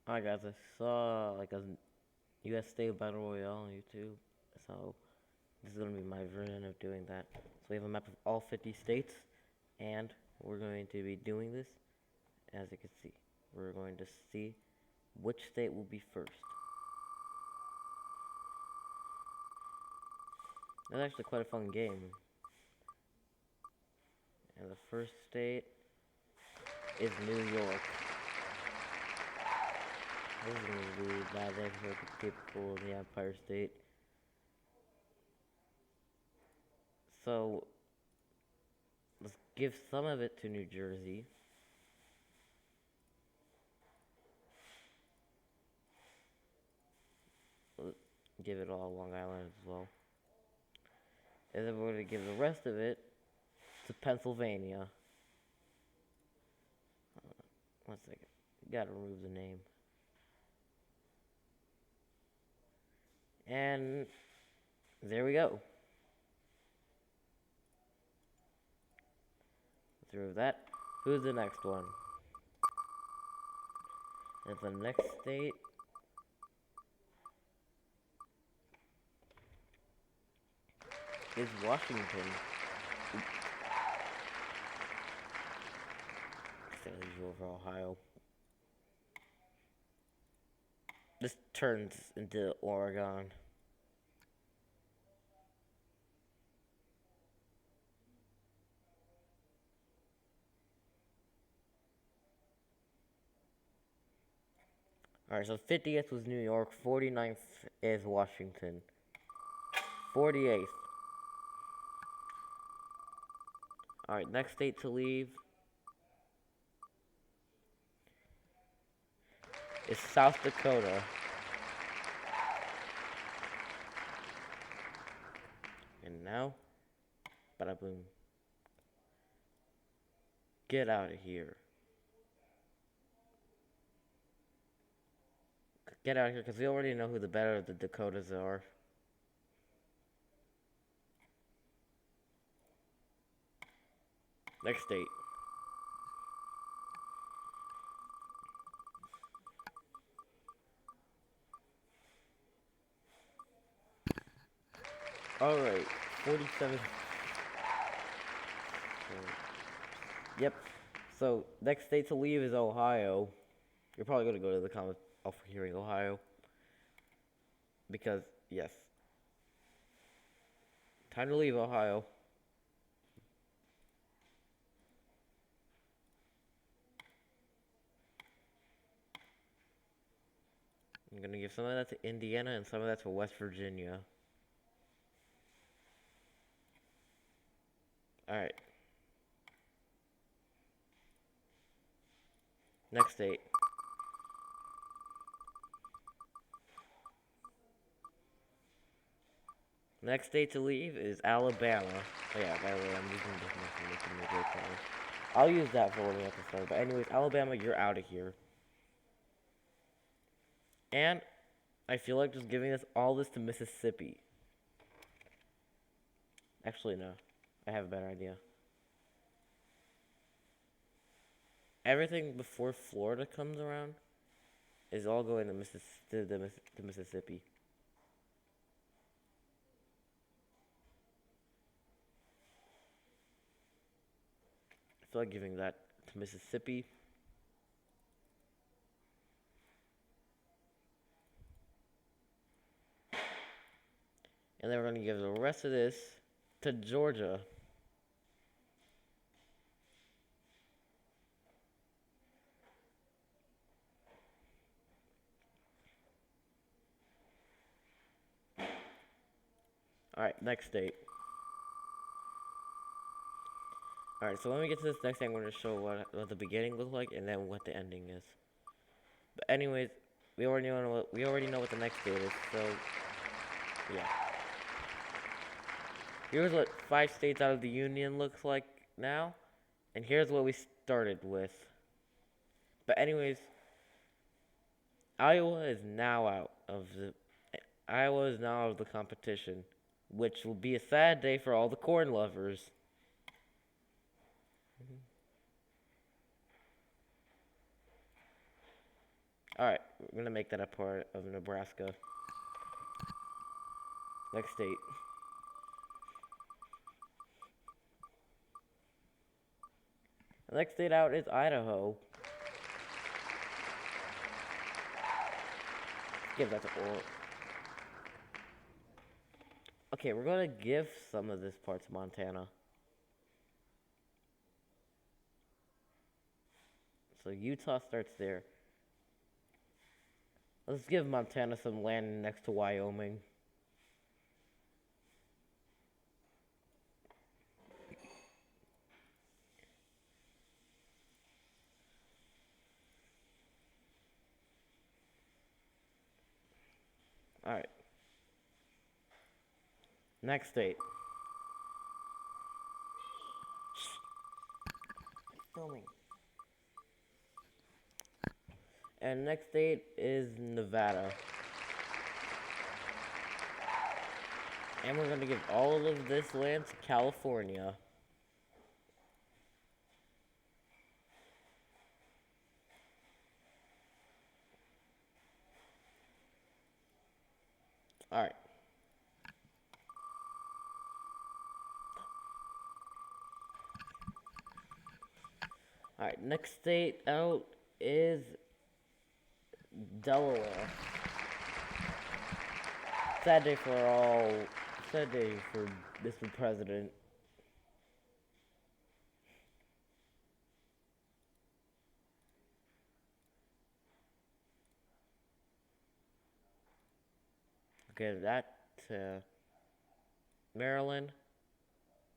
Alright guys, I saw like a US State Battle Royale on YouTube, so this is going to be my version of doing that. So we have a map of all 50 states, and we're going to be doing this, as you can see. We're going to see which state will be first. That's actually quite a fun game. And the first state is New York. This is going to be a bad day for the people in the Empire State. So, let's give some of it to New Jersey. Give it all Long Island as well. And then we're going to give the rest of it to Pennsylvania. 1 second. Gotta remove the name. And there we go. Let's remove that. Who's the next one? And the next state is Washington. That leaves you over Ohio. This turns into Oregon. Alright, so 50th was New York, 49th is Washington. 48th. Alright, next state to leave is South Dakota. And now, bada boom. Get out of here. Get out of here, because we already know who the better of the Dakotas are. Next state. Alright, 47. Yep. So, next state to leave is Ohio. You're probably going to go to the comments for hearing Ohio. Because, yes. Time to leave Ohio. I'm going to give some of that to Indiana and some of that to West Virginia. Alright. Next state. Next state to leave is Alabama. Oh yeah, by the way, I'm using this to make it clear. I'll use that for when we have to start. But anyways, Alabama, you're out of here. And I feel like just giving all this to Mississippi. Actually, no. I have a better idea. Everything before Florida comes around is all going to Mississippi. I feel like giving that to Mississippi. And then we're going to give the rest of this to Georgia. Alright, next state. Alright, so when we get to this next thing, I'm going to show what the beginning looks like and then what the ending is. But anyways, we already know what the next state is, so yeah. Here's what 5 states out of the Union looks like now, and here's what we started with. But anyways, Iowa is now out of the competition, which will be a sad day for all the corn lovers. Alright, we're gonna make that a part of Nebraska. Next state. The next state out is Idaho. Give that to Oregon. Okay, we're gonna give some of this part to Montana. So Utah starts there. Let's give Montana some land next to Wyoming. Alright. Next state. Filming. And next state is Nevada. And we're gonna give all of this land to California. Alright. Alright, next state out is Delaware. Sad day for Mr. President. Okay, that Maryland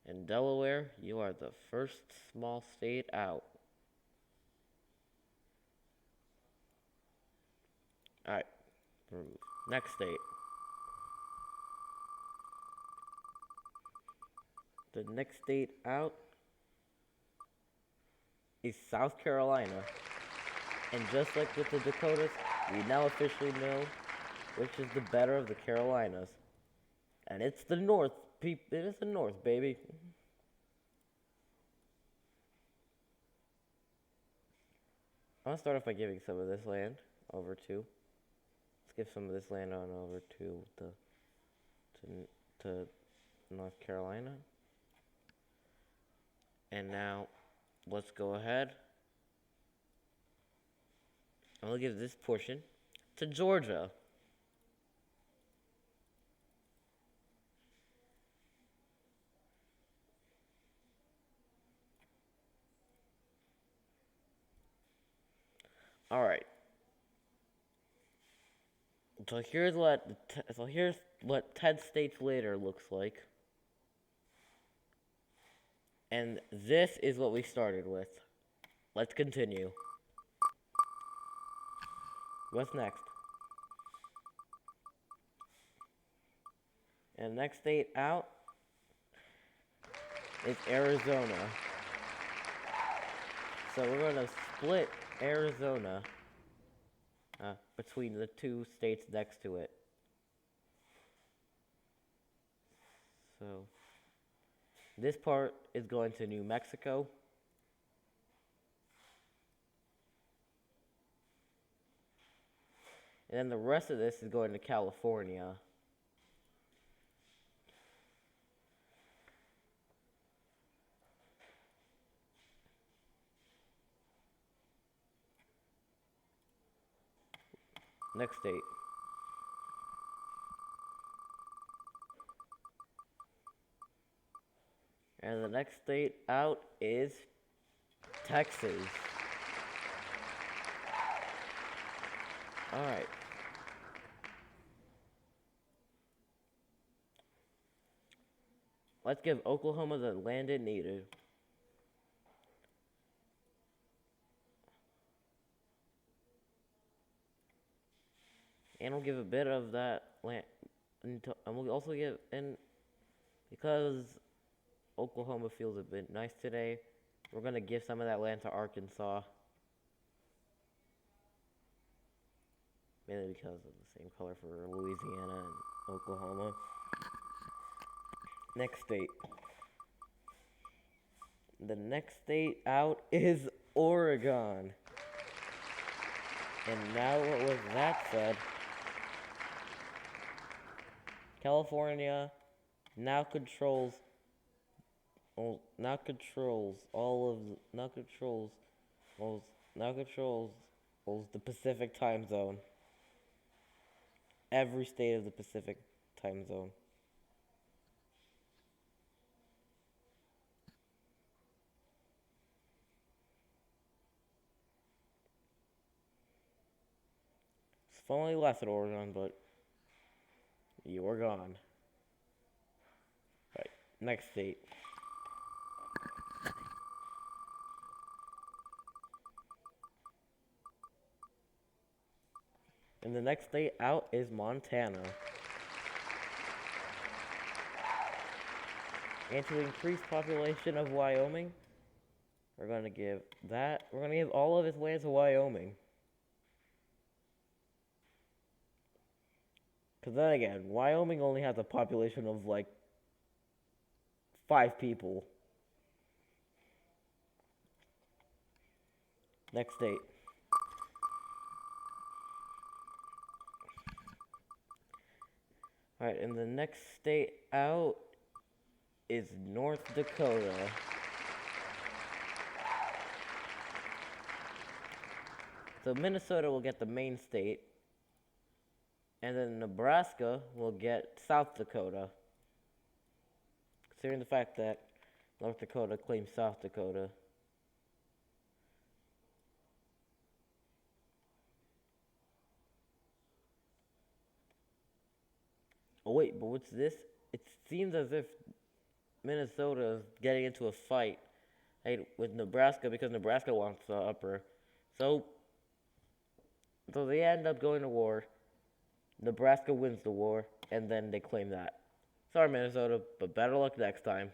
and Delaware, you are the first small state out. Alright, next state. The next state out is South Carolina. And just like with the Dakotas, we now officially know which is the better of the Carolinas. And it's the North, it is the North, baby. I'm gonna start off by giving some of this land over to. Let's give some of this land on over to North Carolina. And now, let's go ahead. I'm gonna give this portion to Georgia. All right. So here's what 10 states later looks like. And this is what we started with. Let's continue. What's next? And the next state out is Arizona. So we're going to split Arizona between the two states next to it. So this part is going to New Mexico. And then the rest of this is going to California. Next state. And the next state out is Texas. Alright. Let's give Oklahoma the land it needed. And we'll give a bit of that land, and we'll also give, and because Oklahoma feels a bit nice today, we're going to give some of that land to Arkansas. Mainly because of the same color for Louisiana and Oklahoma. Next state. The next state out is Oregon. And now, with that said, California now controls now controls all of now controls well, now controls the Pacific time zone. Every state of the Pacific time zone. It's only left at Oregon, but you are gone. Right, next state. And the next state out is Montana. And to increase population of Wyoming, we're gonna give all of its land to Wyoming. Cause then again, Wyoming only has a population of like 5 people. Next state. Alright, and the next state out is North Dakota. So Minnesota will get the main state, and then Nebraska will get South Dakota. Considering the fact that North Dakota claims South Dakota. Oh wait, but what's this? It seems as if Minnesota is getting into a fight with Nebraska because Nebraska wants the upper. So they end up going to war. Nebraska wins the war, and then they claim that. Sorry, Minnesota, but better luck next time.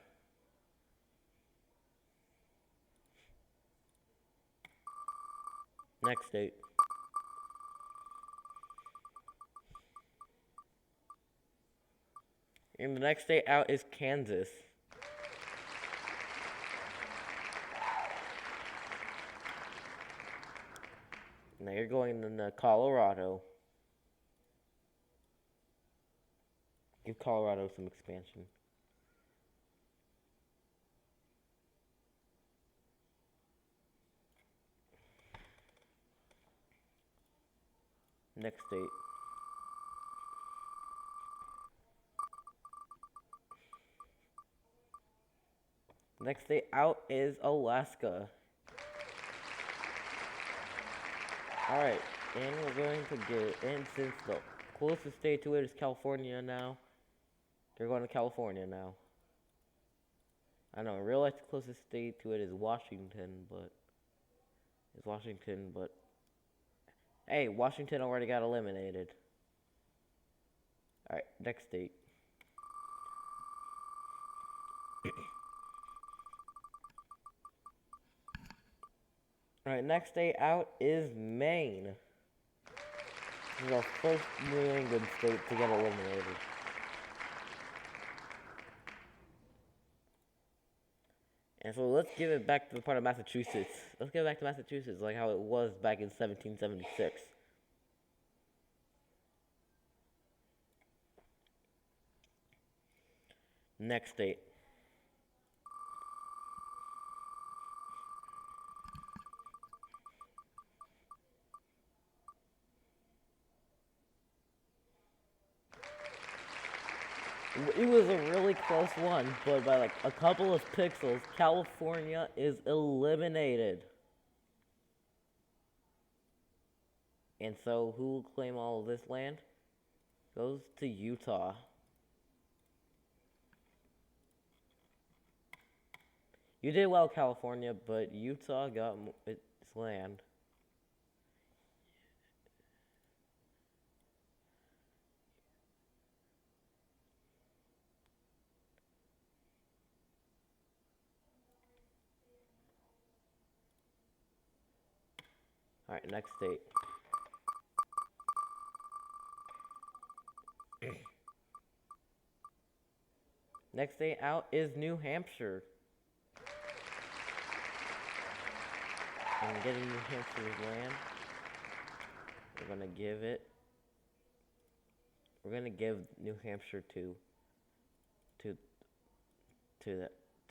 Next state. And the next state out is Kansas. Now you're going into Colorado. Give Colorado some expansion. Next state. Next state out is Alaska. Alright, and we're going to get, and since the closest state to it is California now, they're going to California now. I know, in real life the closest state to it is Washington, but hey, Washington already got eliminated. Alright, next state. Alright, next state out is Maine. This is our first New England state to get eliminated. And so let's give it back to the part of Massachusetts. Let's give it back to Massachusetts like how it was back in 1776. Next state. It was a really close one, but by like a couple of pixels, California is eliminated. And so who will claim all of this land? Goes to Utah. You did well, California, but Utah got its land. Alright, next state. Next state out is New Hampshire. And getting New Hampshire's land. gonna give it. We're gonna give New Hampshire to to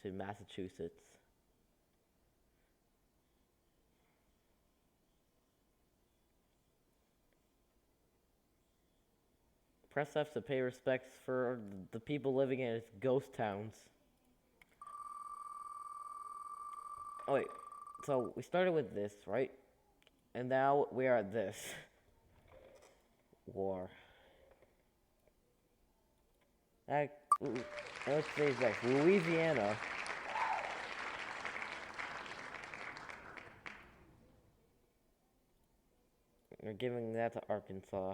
to Massachusetts. Press F to pay respects for the people living in its ghost towns. Oh wait, so we started with this, right? And now we are at this. War. That, let's say next. Louisiana. We're giving that to Arkansas.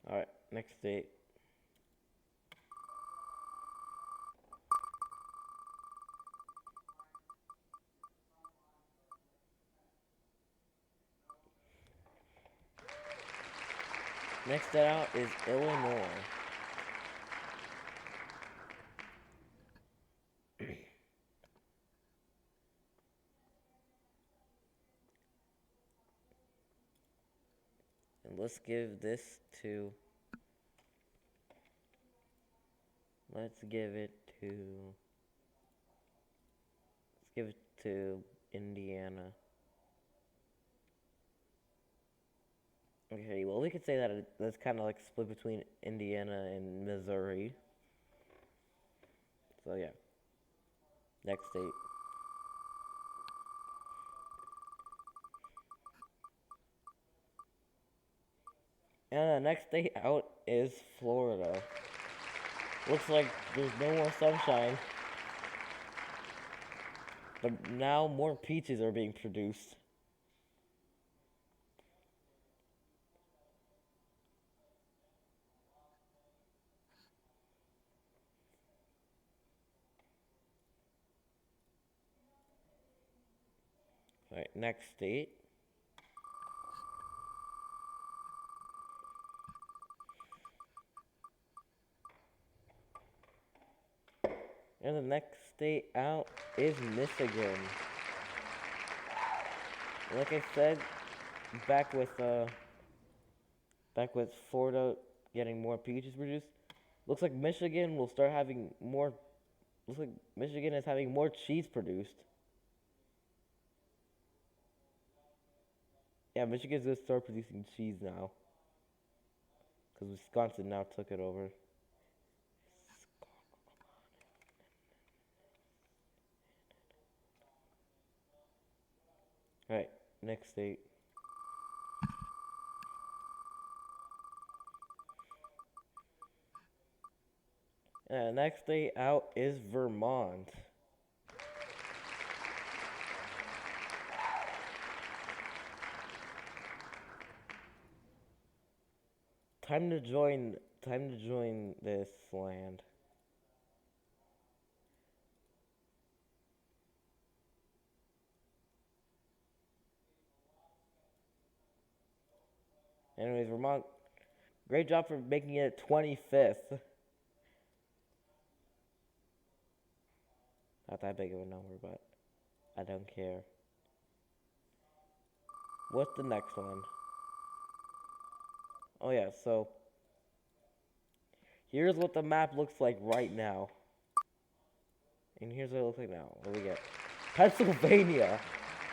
Alright, next state. Next out is Illinois. And let's give this to. Let's give it to. Let's give it to Indiana. Okay, well, we could say that that's kind of like split between Indiana and Missouri. So, yeah. Next state. And the next state out is Florida. Looks like there's no more sunshine. But now more peaches are being produced. Alright, next state. And the next state out is Michigan. Like I said, back with Florida getting more peaches produced, looks like Michigan will start having more. Looks like Michigan is having more cheese produced. Yeah, Michigan's gonna start producing cheese now, because Wisconsin now took it over. Alright, next state. Next state out is Vermont. Time to join this land. Anyways, Vermont, great job for making it 25th. Not that big of a number, but I don't care. What's the next one? Oh yeah, so here's what the map looks like right now. And here's what it looks like now. What do we get? Pennsylvania!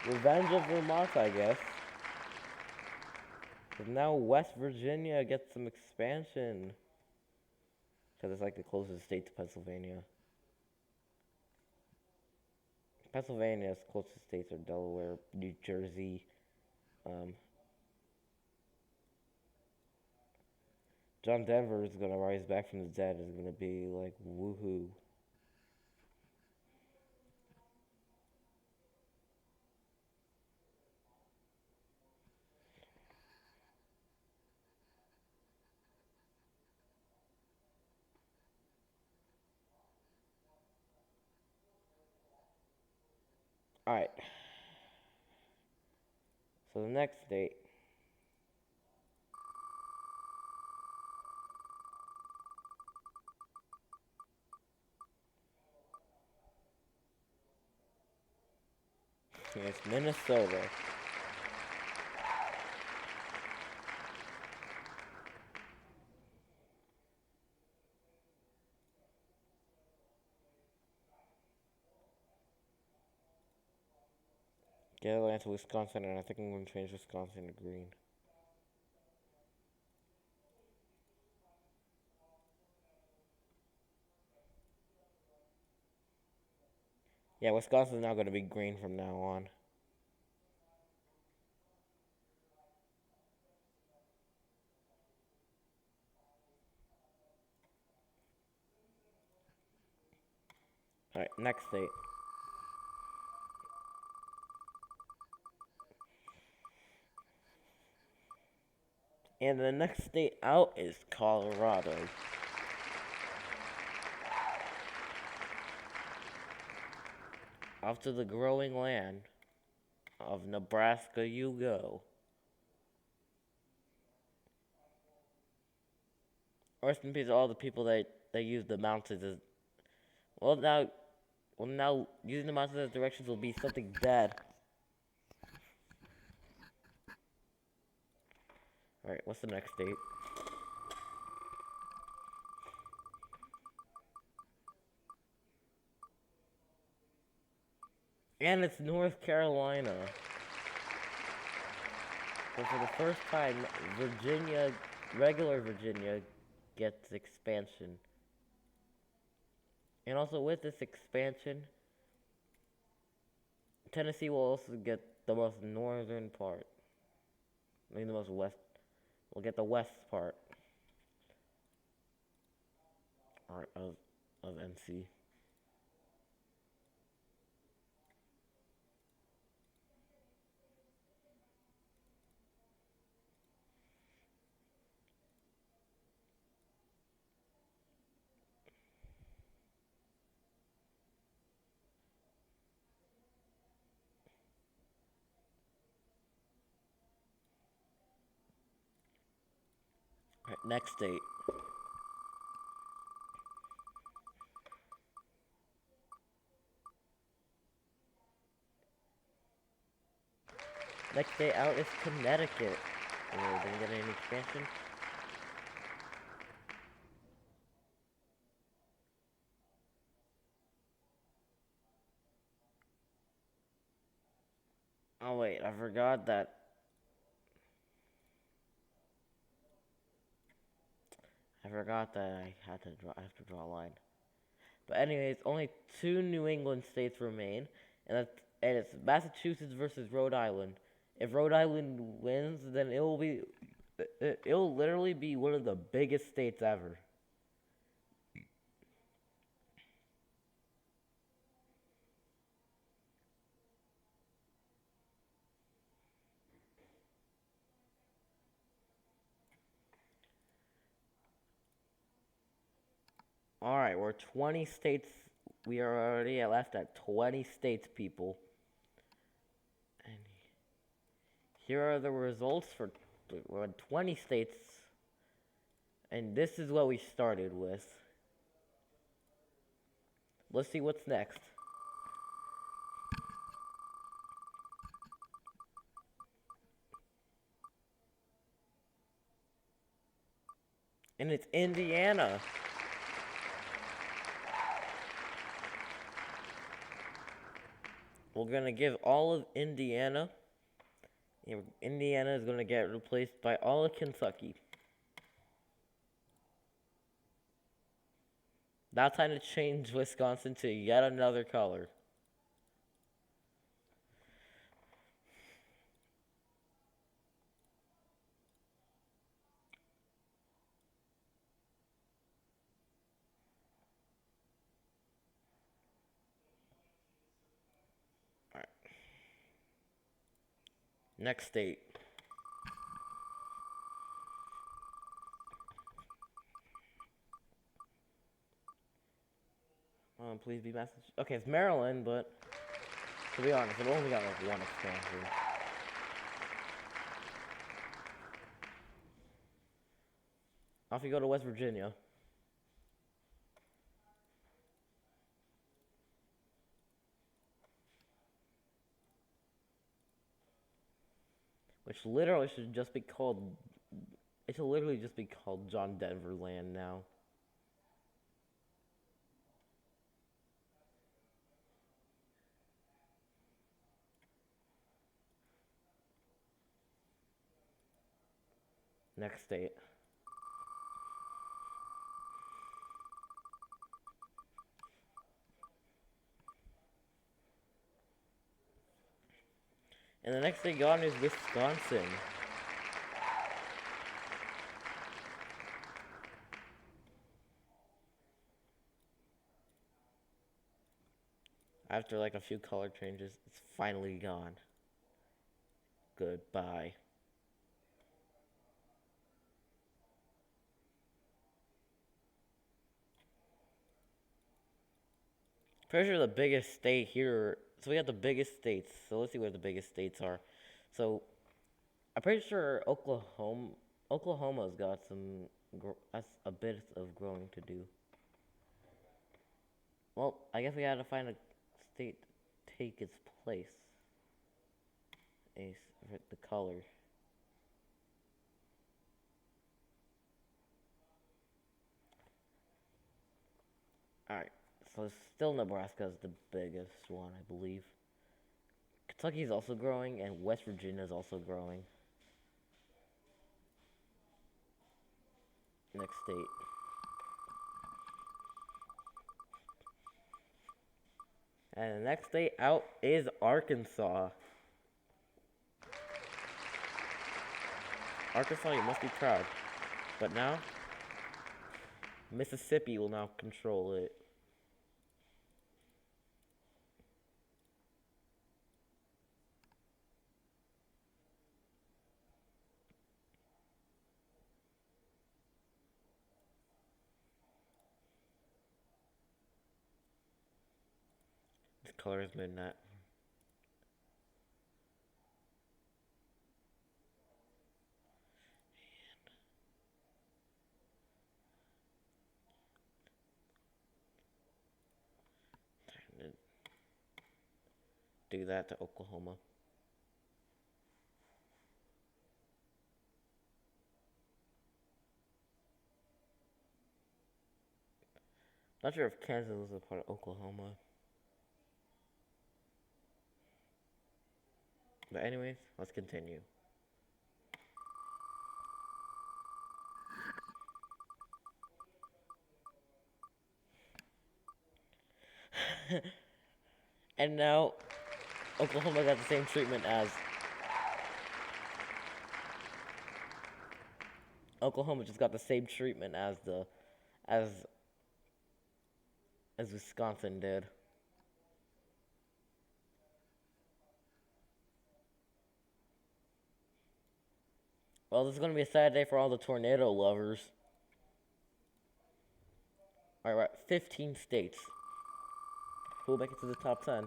Revenge of Vermont, I guess. Because now West Virginia gets some expansion. Because it's like the closest state to Pennsylvania. Pennsylvania's closest states are Delaware, New Jersey. John Denver is gonna rise back from the dead. Is gonna be like woohoo. Alright. So the next state. It's Minnesota. Get Atlanta, Wisconsin, and I think I'm going to change Wisconsin to green. Yeah, Wisconsin's now going to be green from now on. Alright, next state. And the next state out is Colorado. Off to the growing land of Nebraska you go. Rest in peace to all the people that use the mountains as well now using the mountains as directions will be something bad. Alright, what's the next state? And it's North Carolina. So for the first time, Virginia, regular Virginia, gets expansion. And also with this expansion, Tennessee will also get the most northern part. I mean the most west. We'll get the west part. Of NC. Alright, next state. Next state out is Connecticut. Oh, didn't get any expansion. Oh wait, I forgot that. I forgot that I had to draw. I have to draw a line. But anyways, only two New England states remain, and it's Massachusetts versus Rhode Island. If Rhode Island wins, then it'll literally be one of the biggest states ever. All right, we're 20 states. We are already left at 20 states, people. And here are the results for we're in 20 states. And this is what we started with. Let's see what's next. And it's Indiana. We're going to give all of Indiana. Indiana is going to get replaced by all of Kentucky. Now time to change Wisconsin to yet another color. Alright. Next state. Please be Massachusetts. Okay, it's Maryland, but To be honest, I've only got like one expansion. Off you go to West Virginia. Which literally should just be called. It should literally just be called John Denver Land now. Next state. And the next state gone is Wisconsin. After like a few color changes, it's finally gone. Goodbye. Pretty sure the biggest state here. So we have the biggest states. So let's see where the biggest states are. So I'm pretty sure Oklahoma's got some. That's a bit of growing to do. Well, I guess we gotta find a state to take its place. The color. Alright, so still Nebraska's the biggest one, I believe. Kentucky's also growing, and West Virginia's also growing. Next state. And the next state out is Arkansas. Arkansas, you must be proud. But now, Mississippi will now control it. This color is midnight. Do that to Oklahoma. Not sure if Kansas is a part of Oklahoma. But anyways, let's continue. And now Oklahoma got the same treatment as Oklahoma just got the same treatment as as Wisconsin did. Well, this is gonna be a sad day for all the tornado lovers. Alright, we're at 15 states. Who will make it to the top 10?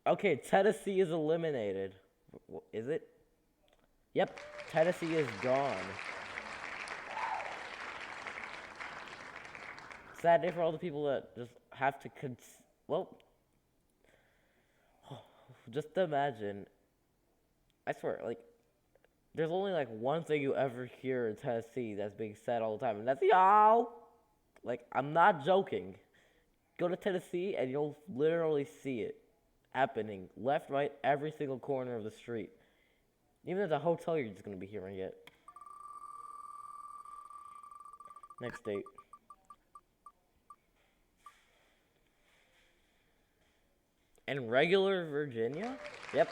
Okay, Tennessee is eliminated. Is it? Yep, Tennessee is gone. Sad day for all the people that just have to well, just imagine. I swear, like, there's only like one thing you ever hear in Tennessee that's being said all the time, and that's y'all. Like, I'm not joking. Go to Tennessee and you'll literally see it happening left, right, every single corner of the street. Even at the hotel, you're just gonna be hearing it. Next date. And regular Virginia? Yep.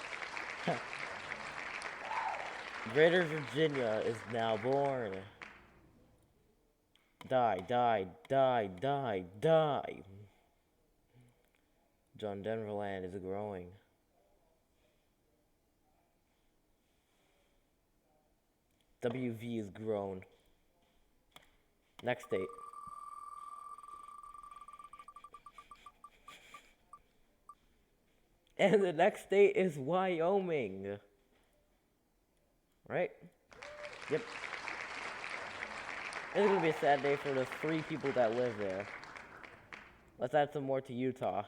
Greater Virginia is now born. Die, die, die, die, die. John Denver Land is growing. WV is grown. Next date. And the next state is Wyoming. Right? Yep. It's gonna be a sad day for the 3 people that live there. Let's add some more to Utah.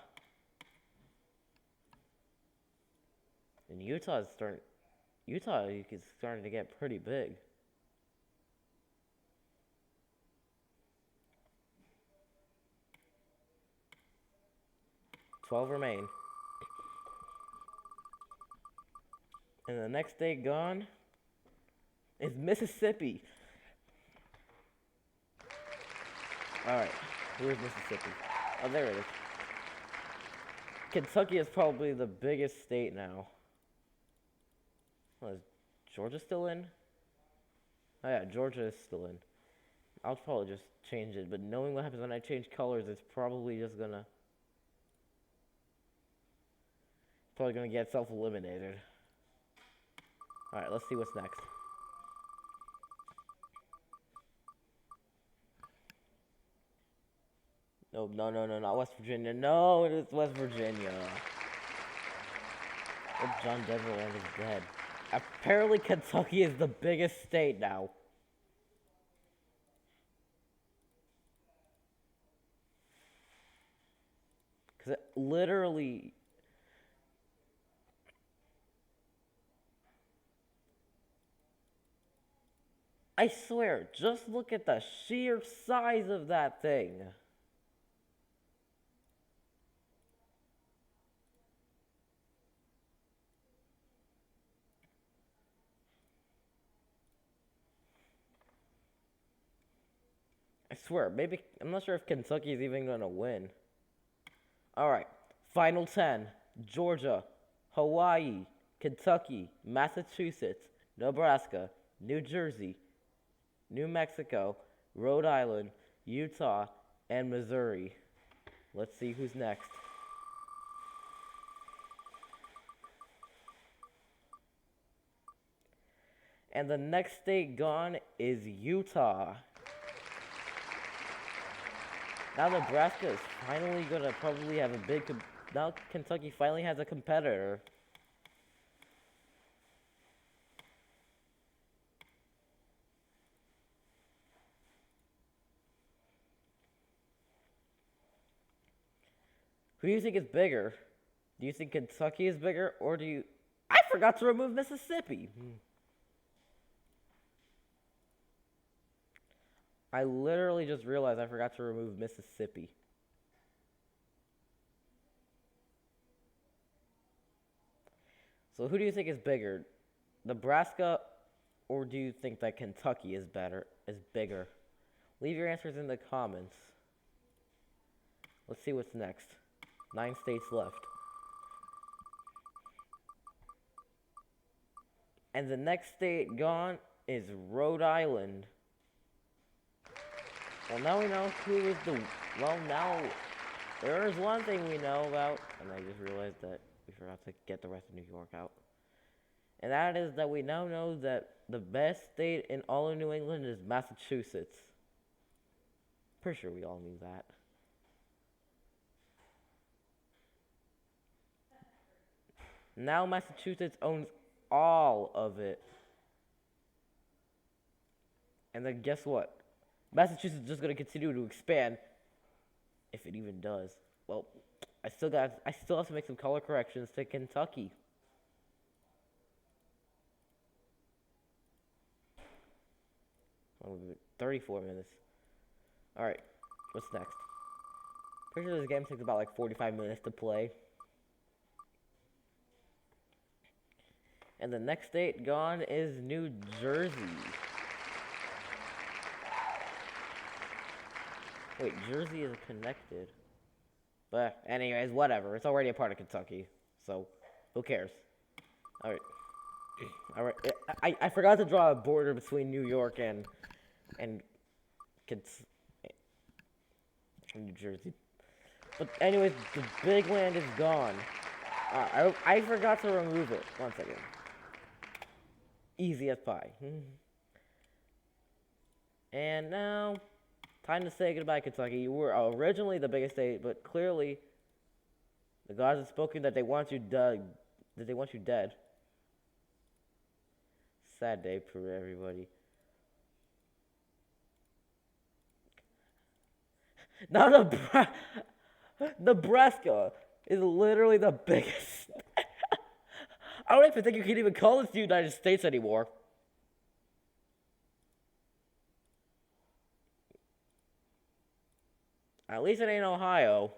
And Utah is starting to get pretty big. 12 remain. And the next state gone is Mississippi. Alright, where's Mississippi? Oh, there it is. Kentucky is probably the biggest state now. Well, is Georgia still in? Oh yeah, Georgia is still in. I'll probably just change it, but knowing what happens when I change colors, it's probably gonna get self-eliminated. Alright, let's see what's next. No, not West Virginia. No, it is West Virginia. Oh, John Denver Land is dead. Apparently Kentucky is the biggest state now. Because it literally... I swear, just look at the sheer size of that thing. I swear, maybe, I'm not sure if Kentucky is even going to win. Alright, final 10. Georgia, Hawaii, Kentucky, Massachusetts, Nebraska, New Jersey, New Mexico, Rhode Island, Utah, and Missouri. Let's see who's next. And the next state gone is Utah. Now Nebraska is finally going to probably have a big... Now Kentucky finally has a competitor. Who do you think is bigger? Do you think Kentucky is bigger, or do you... I forgot to remove Mississippi! I literally just realized I forgot to remove Mississippi. So who do you think is bigger? Nebraska, or do you think that Kentucky is bigger? Leave your answers in the comments. Let's see what's next. 9 states left. And the next state gone is Rhode Island. Well, now we know who is the... Well, now... There is one thing we know about, and I just realized that we forgot to get the rest of New York out. And that is that we now know that the best state in all of New England is Massachusetts. Pretty sure we all knew that. Now Massachusetts owns all of it. And then guess what? Massachusetts is just going to continue to expand. If it even does. Well, I still have to make some color corrections to Kentucky. Oh, 34 minutes. Alright, what's next? Pretty sure this game takes about like 45 minutes to play. And the next state gone is New Jersey. Wait, Jersey is connected. But anyways, whatever. It's already a part of Kentucky. So, who cares? Alright. Alright. I forgot to draw a border between New York and New Jersey. But anyways, the big land is gone. I forgot to remove it. One second. Easy as pie. And now... Time to say goodbye, Kentucky. You were originally the biggest state, but clearly The gods have spoken that they want you dead. That they want you dead. Sad day for everybody. Now Nebraska is literally the biggest. I don't even think you can even call this the United States anymore. At least it ain't Ohio.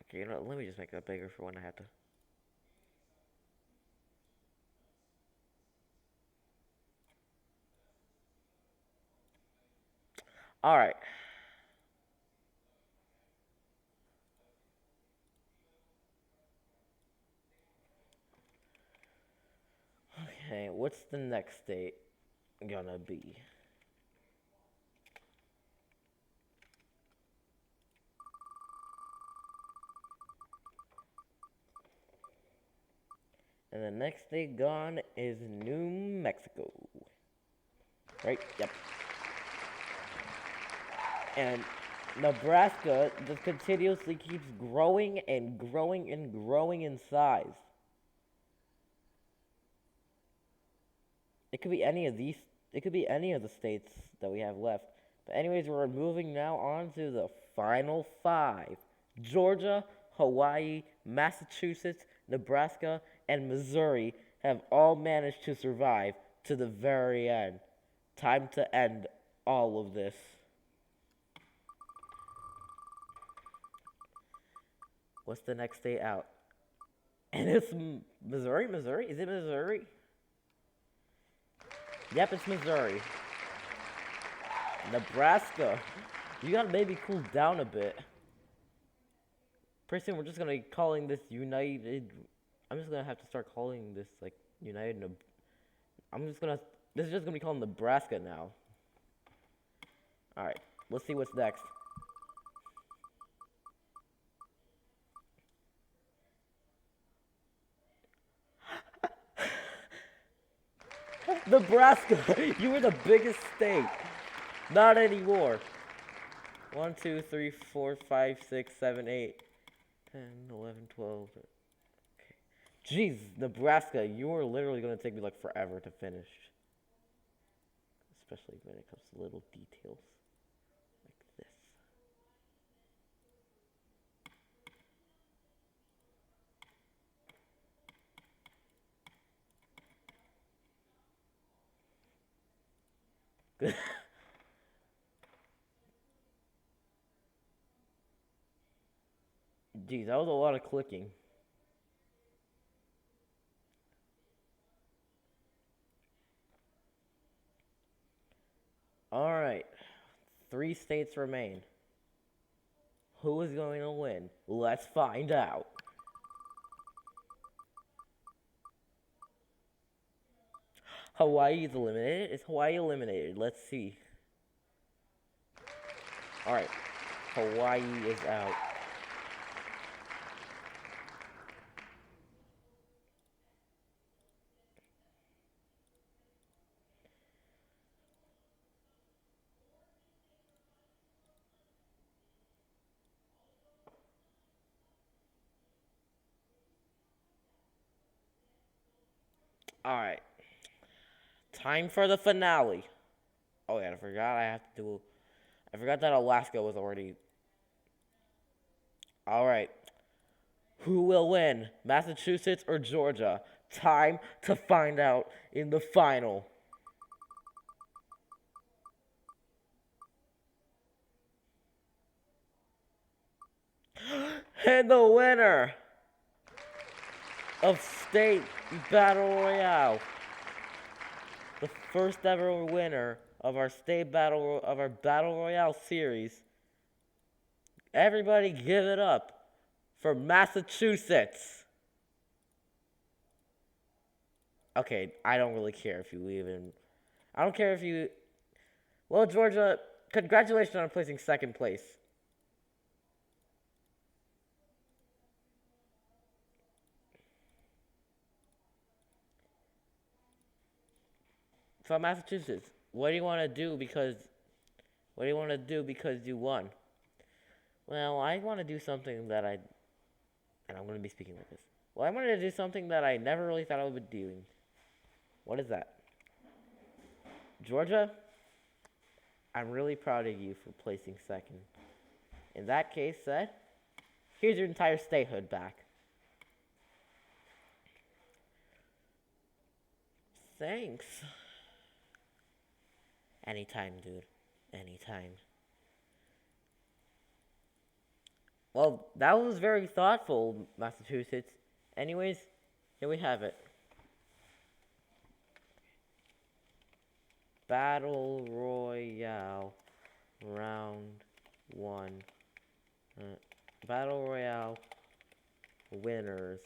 Okay, let me just make that bigger for when I have to. Alright. Okay, what's the next state gonna be? And the next state gone is New Mexico. Right? Yep. And Nebraska just continuously keeps growing and growing and growing in size. It could be any of these. It could be any of the states that we have left. But anyways, we're moving now on to the final five. Georgia, Hawaii, Massachusetts, Nebraska, and Missouri have all managed to survive to the very end. Time to end all of this. What's the next state out? And it's Missouri? Missouri? Is it Missouri? Yep, it's Missouri. Nebraska. You gotta maybe cool down a bit. Pretty soon we're just gonna be calling this United. I'm just gonna have to start calling this like United. This is just gonna be called Nebraska now. Alright, let's see what's next. Nebraska! You were the biggest state. Not anymore. 1, 2, 3, 4, 5, 6, 7, 8, 10, 11, 12. Okay. Jeez, Nebraska, you are literally going to take me like forever to finish. Especially when it comes to little details like this. Jeez, that was a lot of clicking. Alright. 3 states remain. Who is going to win? Let's find out. Hawaii is eliminated. Is Hawaii eliminated? Let's see. Alright. Hawaii is out. Alright. Time for the finale. Oh yeah, I forgot that Alaska was already. Alright. Who will win? Massachusetts or Georgia? Time to find out in the final. And the winner of State Battle Royale, the first ever winner of our Battle Royale series. Everybody give it up for Massachusetts. Okay, I don't really care if you even. I don't care if you. Well, Georgia, congratulations on placing second place. from Massachusetts. What do you want to do because you won? Well, I want to do something that and I'm going to be speaking like this. Well, I wanted to do something that I never really thought I would be doing. What is that? Georgia, I'm really proud of you for placing second. In that case, said, here's your entire statehood back. Thanks. Anytime, dude. Anytime. Well, that was very thoughtful, Massachusetts. Anyways, here we have it. Battle Royale round 1. Battle Royale winners.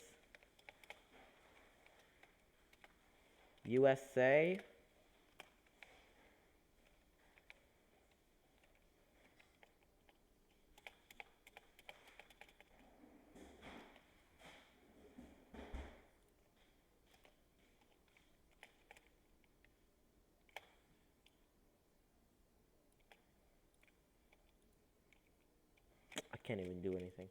USA. I can't even do anything.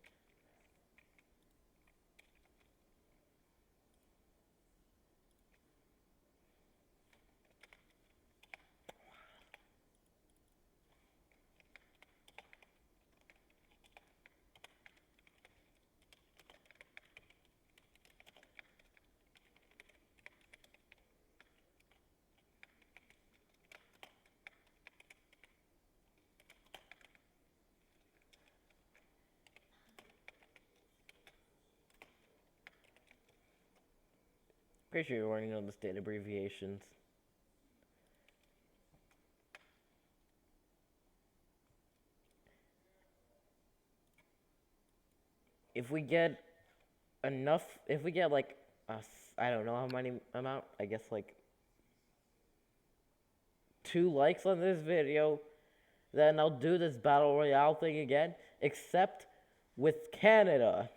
Pretty sure you're running on the state abbreviations. If we get like, I don't know how many amount, I guess like 2 likes on this video, then I'll do this Battle Royale thing again, except with Canada.